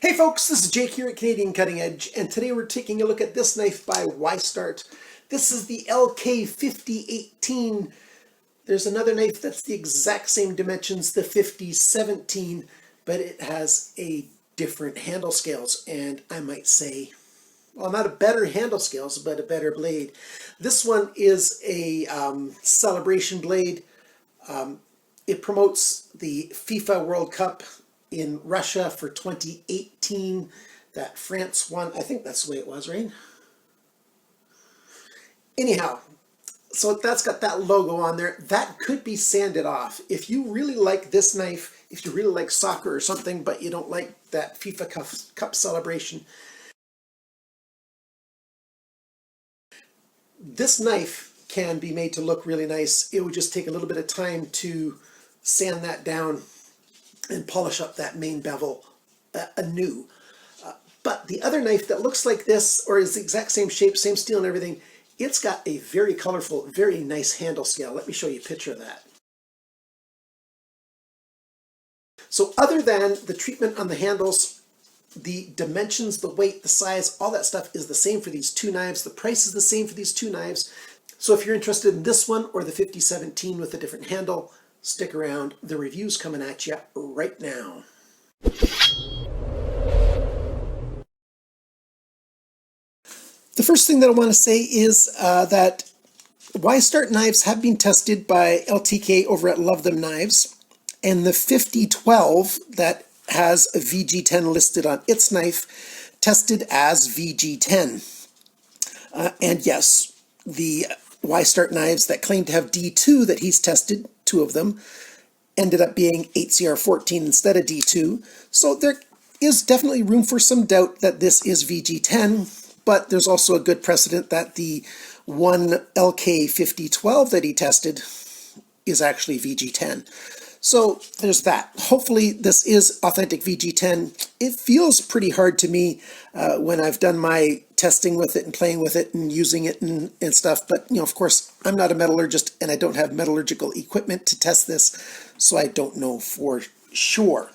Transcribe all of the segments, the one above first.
Hey folks, this is Jake here at Canadian Cutting Edge, and today we're taking a look at this knife by Y-START. This is the LK5018. There's another knife that's the exact same dimensions, the 5017, but it has a different handle scales, and I might say, well, not a better handle scales, but a better blade. This one is a celebration blade. It promotes the FIFA World Cup in Russia for 2018 that France won. I think that's the way it was, right? Anyhow, so that's got that logo on there. That could be sanded off. If you really like this knife, if you really like soccer or something, but you don't like that FIFA Cup celebration, this knife can be made to look really nice. It would just take a little bit of time to sand that down and polish up that main bevel anew. But the other knife that looks like this, or is the exact same shape, same steel and everything, it's got a very colorful, very nice handle scale. Let me show you a picture of that. So other than the treatment on the handles, the dimensions, the weight, the size, all that stuff is the same for these two knives. The price is the same for these two knives. So if you're interested in this one or the 5017 with a different handle, stick around. The review's coming at you right now. The first thing that I want to say is that Y-START knives have been tested by LTK over at LuvThemKnives, and the 5012 that has a VG10 listed on its knife tested as VG10. And yes, the Y-START knives that claim to have D2 that he's tested, two of them, ended up being 8CR14 instead of D2. So there is definitely room for some doubt that this is VG10, but there's also a good precedent that the one LK5012 that he tested is actually VG10. So there's that. Hopefully this is authentic VG10. It feels pretty hard to me when I've done my testing with it and playing with it and using it and stuff. But, you know, of course, I'm not a metallurgist and I don't have metallurgical equipment to test this, so I don't know for sure.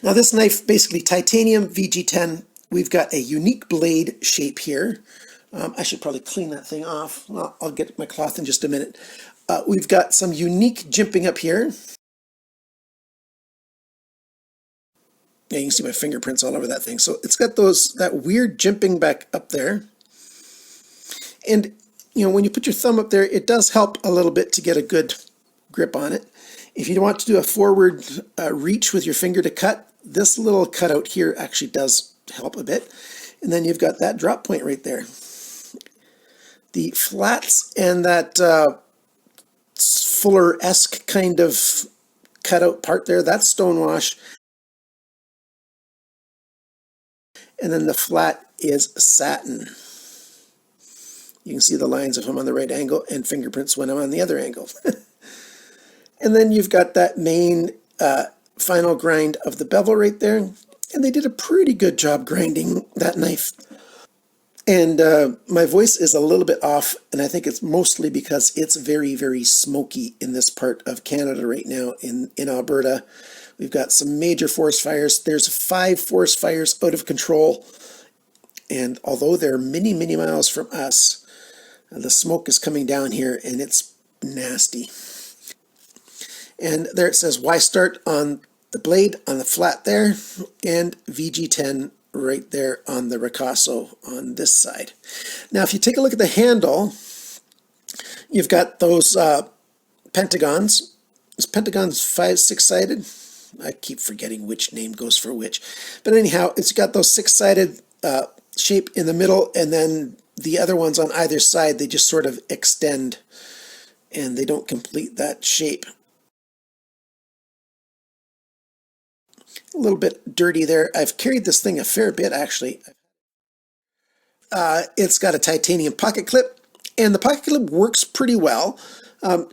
Now this knife, basically titanium VG10. We've got a unique blade shape here. I should probably clean that thing off. Well, I'll get my cloth in just a minute. We've got some unique jimping up here. Yeah, you can see my fingerprints all over that thing. So it's got that weird jimping back up there. And, you know, when you put your thumb up there, it does help a little bit to get a good grip on it. If you want to do a forward reach with your finger to cut, this little cutout here actually does help a bit. And then you've got that drop point right there. The flats and that Fuller-esque kind of cutout part there, that's stonewash. And then the flat is satin. You can see the lines of him on the right angle and fingerprints when I'm on the other angle. And then you've got that main final grind of the bevel right there. And they did a pretty good job grinding that knife. And my voice is a little bit off, and I think it's mostly because it's very, very smoky in this part of Canada right now in Alberta. We've got some major forest fires. There's 5 forest fires out of control. And although they're many, many miles from us, the smoke is coming down here, and it's nasty. And there it says Y-START on the blade, on the flat there, and VG10 right there on the ricasso on this side. Now, if you take a look at the handle, you've got those pentagons. Is pentagons 6-sided? I keep forgetting which name goes for which. But anyhow, it's got those 6-sided shape in the middle, and then the other ones on either side, they just sort of extend, and they don't complete that shape. A little bit dirty there. I've carried this thing a fair bit, actually. It's got a titanium pocket clip, and the pocket clip works pretty well.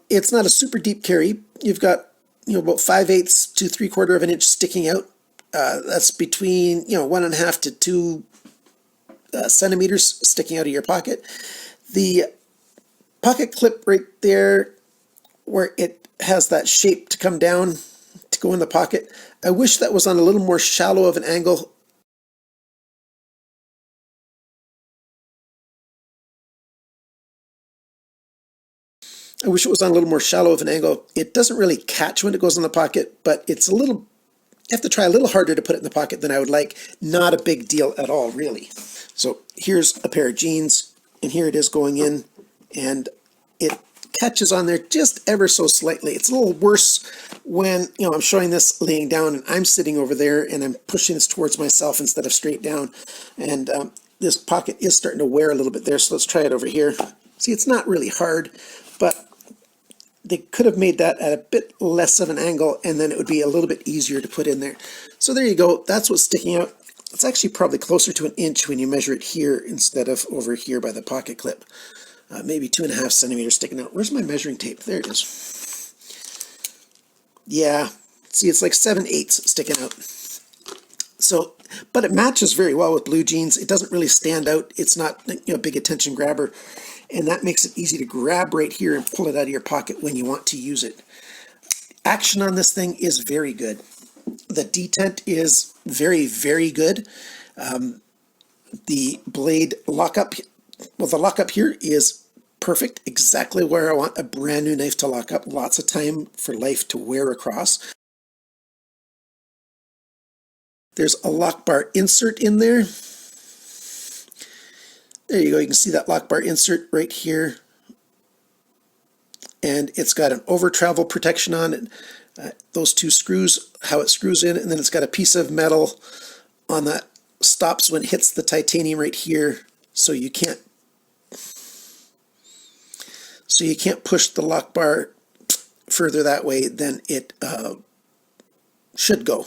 It's not a super deep carry. You've got, you know, about 5/8 to 3/4 of an inch sticking out. That's between, you know, 1.5 to 2 centimeters sticking out of your pocket. The pocket clip right there, where it has that shape to come down to go in the pocket. I wish that was on a little more shallow of an angle. I wish it was on a little more shallow of an angle. It doesn't really catch when it goes in the pocket, but it's a little, you have to try a little harder to put it in the pocket than I would like. Not a big deal at all, really. So here's a pair of jeans, and here it is going in, and it catches on there just ever so slightly. It's a little worse when, I'm showing this laying down and I'm sitting over there and I'm pushing this towards myself instead of straight down. And this pocket is starting to wear a little bit there, so let's try it over here. See, it's not really hard, but they could have made that at a bit less of an angle, and then it would be a little bit easier to put in there. So there you go. That's what's sticking out. It's actually probably closer to an inch when you measure it here instead of over here by the pocket clip. Maybe 2.5 centimeters sticking out. Where's my measuring tape? There it is. Yeah, see, it's like 7/8 sticking out. So, but it matches very well with blue jeans. It doesn't really stand out. It's not a big attention grabber. And that makes it easy to grab right here and pull it out of your pocket when you want to use it. Action on this thing is very good. The detent is very, very good. The blade lockup, well, the lockup here is perfect, exactly where I want a brand new knife to lock up. Lots of time for life to wear across. There's a lock bar insert in there. There you go, you can see that lock bar insert right here. And it's got an over travel protection on it. Those two screws, how it screws in, and then it's got a piece of metal on that stops when it hits the titanium right here, so you can't push the lock bar further that way than it should go,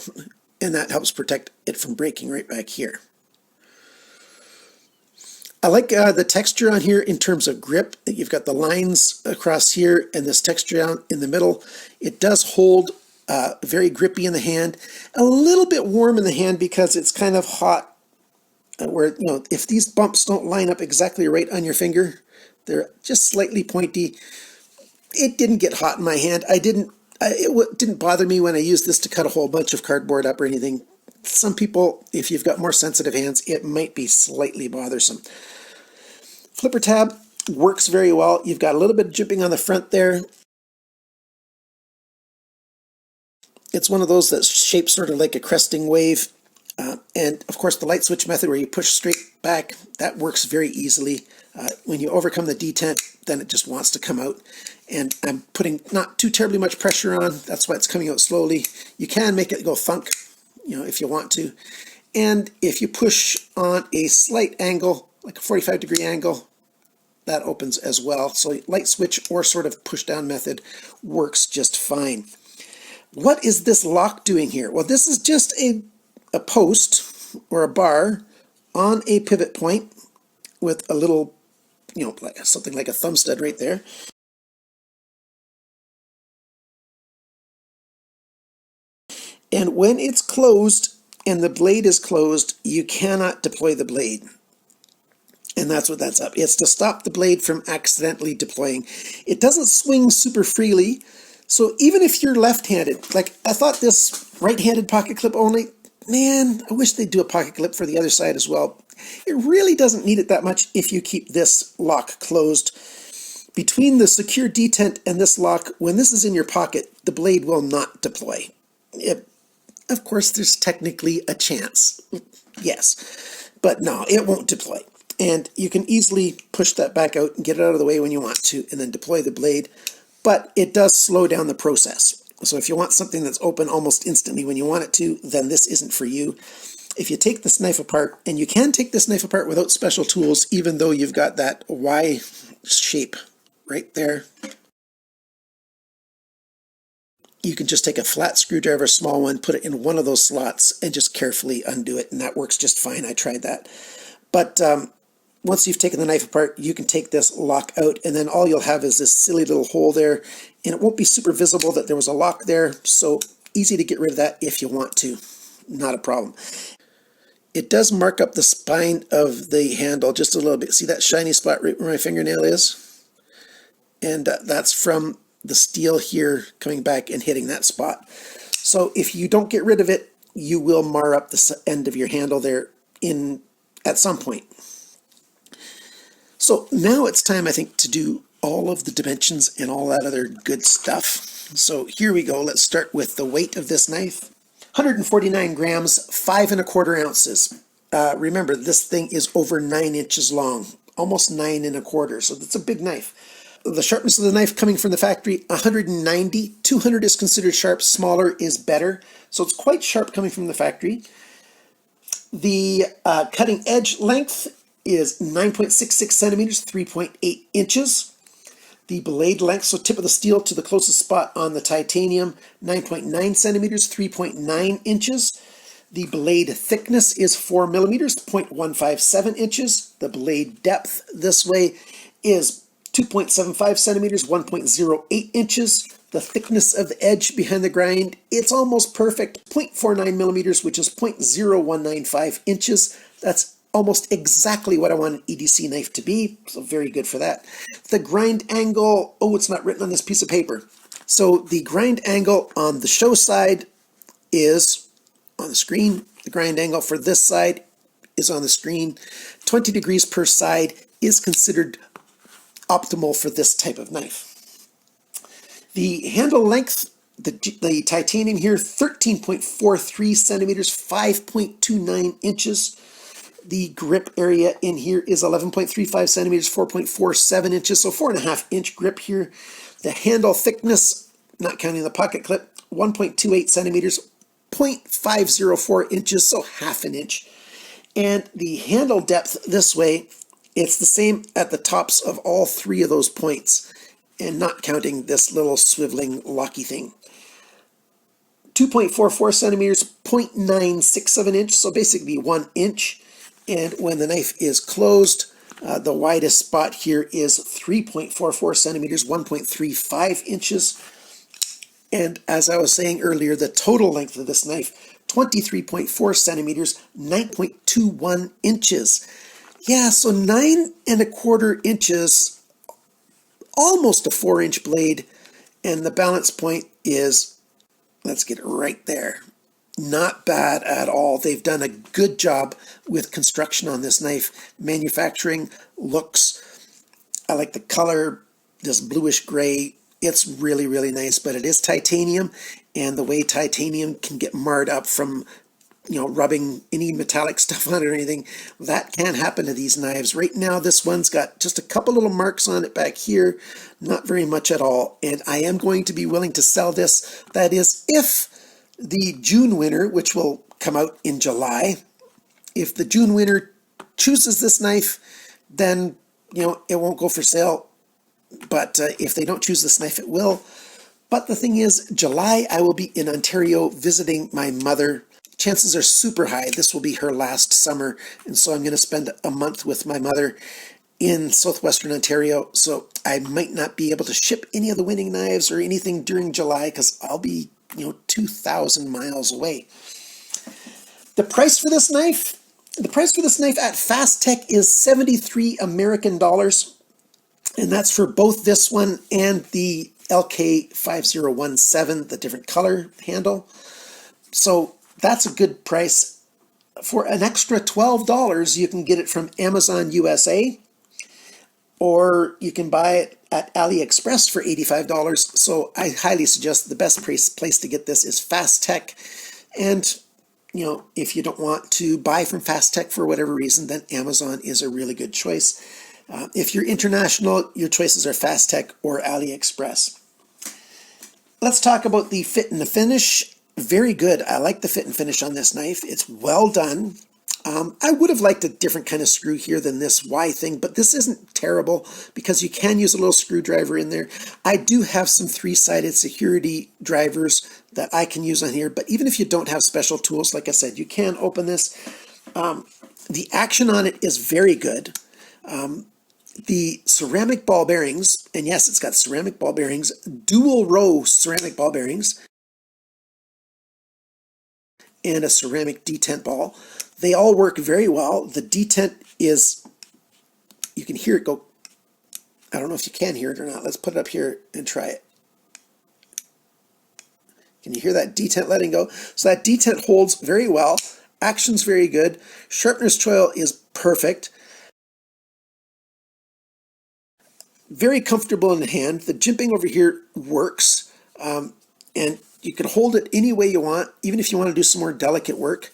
and that helps protect it from breaking right back here. I like the texture on here in terms of grip. You've got the lines across here and this texture down in the middle. It does hold very grippy in the hand, a little bit warm in the hand because it's kind of hot. Where, if these bumps don't line up exactly right on your finger, they're just slightly pointy. It didn't get hot in my hand. It didn't bother me when I used this to cut a whole bunch of cardboard up or anything. Some people, if you've got more sensitive hands, it might be slightly bothersome. Flipper tab works very well. You've got a little bit of jimping on the front there. It's one of those that's shaped sort of like a cresting wave. And of course the light switch method where you push straight back, that works very easily. When you overcome the detent, then it just wants to come out. And I'm putting not too terribly much pressure on. That's why it's coming out slowly. You can make it go thunk, if you want to. And if you push on a slight angle, like a 45-degree angle, that opens as well. So light switch or sort of push down method works just fine. What is this lock doing here? Well, this is just a post or a bar on a pivot point with a little, like something like a thumb stud right there. And when it's closed and the blade is closed, you cannot deploy the blade. And that's what that's up. It's to stop the blade from accidentally deploying. It doesn't swing super freely. So even if you're left-handed, like I thought this right-handed pocket clip only, man, I wish they'd do a pocket clip for the other side as well. It really doesn't need it that much if you keep this lock closed. Between the secure detent and this lock, when this is in your pocket, the blade will not deploy. Of course, there's technically a chance, yes, but no, it won't deploy. And you can easily push that back out and get it out of the way when you want to, and then deploy the blade. But it does slow down the process. So if you want something that's open almost instantly when you want it to, then this isn't for you. If you take this knife apart, and you can take this knife apart without special tools, even though you've got that Y shape right there. You can just take a flat screwdriver, a small one, put it in one of those slots, and just carefully undo it, and that works just fine. I tried that. But once you've taken the knife apart, you can take this lock out, and then all you'll have is this silly little hole there, and it won't be super visible that there was a lock there, so easy to get rid of that if you want to. Not a problem. It does mark up the spine of the handle just a little bit. See that shiny spot right where my fingernail is? And that's from the steel here coming back and hitting that spot. So if you don't get rid of it, you will mar up the end of your handle there at some point. So now it's time, I think, to do all of the dimensions and all that other good stuff. So here we go. Let's start with the weight of this knife. 149 grams, 5 1/4 ounces. Remember, this thing is over 9 inches long, almost 9 1/4, so that's a big knife. The sharpness of the knife coming from the factory, 190. 200 is considered sharp, smaller is better. So it's quite sharp coming from the factory. The cutting edge length is 9.66 centimeters, 3.8 inches. The blade length, so tip of the steel to the closest spot on the titanium, 9.9 centimeters, 3.9 inches. The blade thickness is 4 millimeters, 0.157 inches. The blade depth this way is 2.75 centimeters, 1.08 inches. The thickness of the edge behind the grind, it's almost perfect, 0.49 millimeters, which is 0.0195 inches. That's almost exactly what I want an EDC knife to be, so very good for that. The grind angle, oh, it's not written on this piece of paper. So the grind angle on the show side is on the screen. The grind angle for this side is on the screen. 20 degrees per side is considered optimal for this type of knife. The handle length, the titanium here, 13.43 centimeters, 5.29 inches. The grip area in here is 11.35 centimeters, 4.47 inches, so 4.5 inch grip here. The handle thickness, not counting the pocket clip, 1.28 centimeters, 0.504 inches, so half an inch. And the handle depth this way, it's the same at the tops of all three of those points, and not counting this little swiveling locky thing. 2.44 centimeters, 0.96 of an inch, so basically 1 inch. And when the knife is closed, the widest spot here is 3.44 centimeters, 1.35 inches. And as I was saying earlier, the total length of this knife, 23.4 centimeters, 9.21 inches. Yeah, so 9 1/4 inches, almost a 4-inch blade, and the balance point is, let's get it right there. Not bad at all. They've done a good job with construction on this knife. Manufacturing looks, I like the color, this bluish gray. It's really, really nice, but it is titanium, and the way titanium can get marred up from, rubbing any metallic stuff on it or anything, that can happen to these knives. Right now, this one's got just a couple little marks on it back here, not very much at all, and I am going to be willing to sell this. That is, if the June winner, which will come out in July, if the June winner chooses this knife, then, it won't go for sale. But if they don't choose this knife, it will. But the thing is, July, I will be in Ontario visiting my mother. Chances are super high this will be her last summer, and so I'm going to spend a month with my mother in southwestern Ontario. So I might not be able to ship any of the winning knives or anything during July because I'll be 2,000 miles away. The price for this knife at Fast Tech is 73 American dollars, and that's for both this one and the LK5017, the different color handle. So that's a good price. For an extra $12, you can get it from Amazon USA, or you can buy it at AliExpress for $85. So I highly suggest the best place to get this is Fast Tech. And, if you don't want to buy from Fast Tech for whatever reason, then Amazon is a really good choice. If you're international, your choices are Fast Tech or AliExpress. Let's talk about the fit and the finish. Very good. I like the fit and finish on this knife. It's well done. I would have liked a different kind of screw here than this Y thing, but this isn't terrible because you can use a little screwdriver in there. I do have some 3-sided security drivers that I can use on here, but even if you don't have special tools, like I said, you can open this. The action on it is very good. The ceramic ball bearings, and yes, it's got ceramic ball bearings, dual row ceramic ball bearings, and a ceramic detent ball. They all work very well. The detent is, you can hear it go, I don't know if you can hear it or not. Let's put it up here and try it. Can you hear that detent letting go? So that detent holds very well. Action's very good. Sharpness choil is perfect. Very comfortable in the hand. The jimping over here works. And you can hold it any way you want, even if you want to do some more delicate work.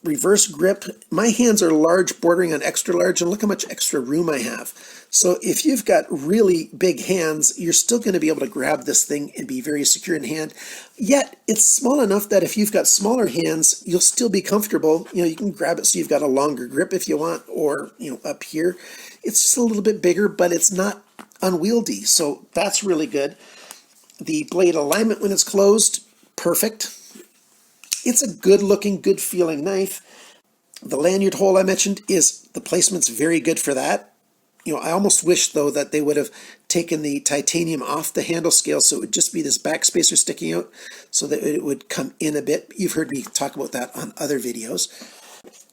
Reverse grip. My hands are large, bordering on extra large, and look how much extra room I have. So if you've got really big hands, you're still going to be able to grab this thing and be very secure in hand. Yet it's small enough that if you've got smaller hands, you'll still be comfortable. You can grab it so you've got a longer grip if you want, or up here. It's just a little bit bigger, but it's not unwieldy. So that's really good. The blade alignment when it's closed, perfect. It's a good looking, good feeling knife. The lanyard hole I mentioned the placement's very good for that. I almost wish though that they would have taken the titanium off the handle scale so it would just be this back spacer sticking out so that it would come in a bit. You've heard me talk about that on other videos.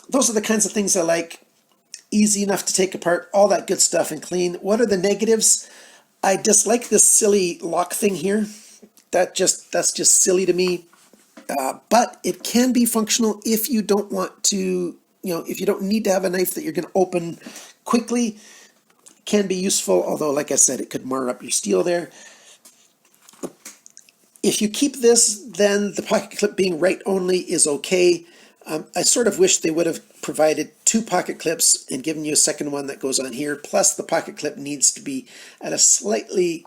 Those are the kinds of things I like. Easy enough to take apart, all that good stuff and clean. What are the negatives? I dislike this silly lock thing here. That's just silly to me. But it can be functional if you don't want to, if you don't need to have a knife that you're going to open quickly. It can be useful, although, like I said, it could mar up your steel there. If you keep this, then the pocket clip being right only is okay. I sort of wish they would have provided 2 pocket clips and given you a second one that goes on here. Plus, the pocket clip needs to be at a slightly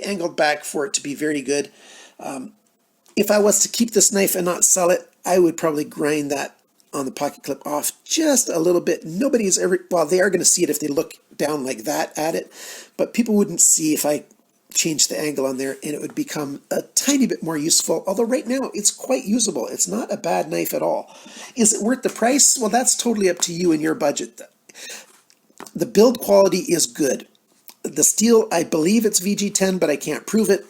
angled back for it to be very good. If I was to keep this knife and not sell it, I would probably grind that on the pocket clip off just a little bit. Nobody's ever, well, they are going to see it if they look down like that at it, but people wouldn't see if I changed the angle on there, and it would become a tiny bit more useful. Although right now it's quite usable. It's not a bad knife at all. Is it worth the price? Well, that's totally up to you and your budget. The build quality is good. The steel, I believe it's VG10, but I can't prove it.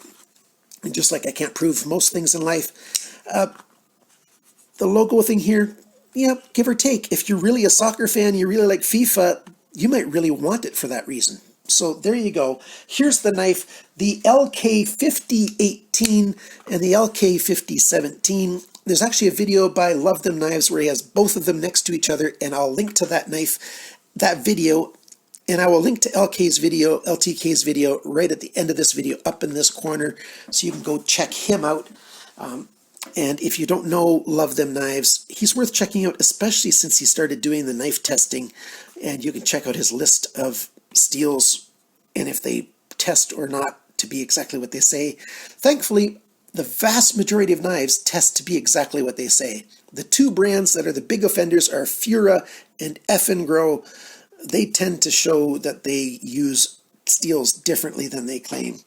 And just like I can't prove most things in life. The logo thing here, give or take. If you're really a soccer fan, you really like FIFA, you might really want it for that reason. So there you go. Here's the knife, the LK5018 and the LK5017. There's actually a video by LuvThemKnives where he has both of them next to each other, and I'll link to that knife, that video, and I will link to LK's video, LTK's video, right at the end of this video, up in this corner, so you can go check him out. And if you don't know LuvThemKnives, he's worth checking out, especially since he started doing the knife testing, and you can check out his list of steels and if they test or not to be exactly what they say. Thankfully, the vast majority of knives test to be exactly what they say. The 2 brands that are the big offenders are Fura and Effengrow. They tend to show that they use steels differently than they claim.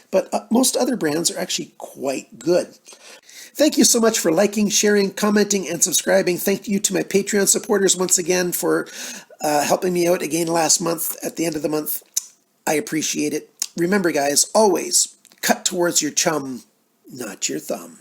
But most other brands are actually quite good. Thank you so much for liking, sharing, commenting, and subscribing. Thank you to my Patreon supporters once again for helping me out again last month at the end of the month. I appreciate it. Remember, guys, always cut towards your chum, not your thumb.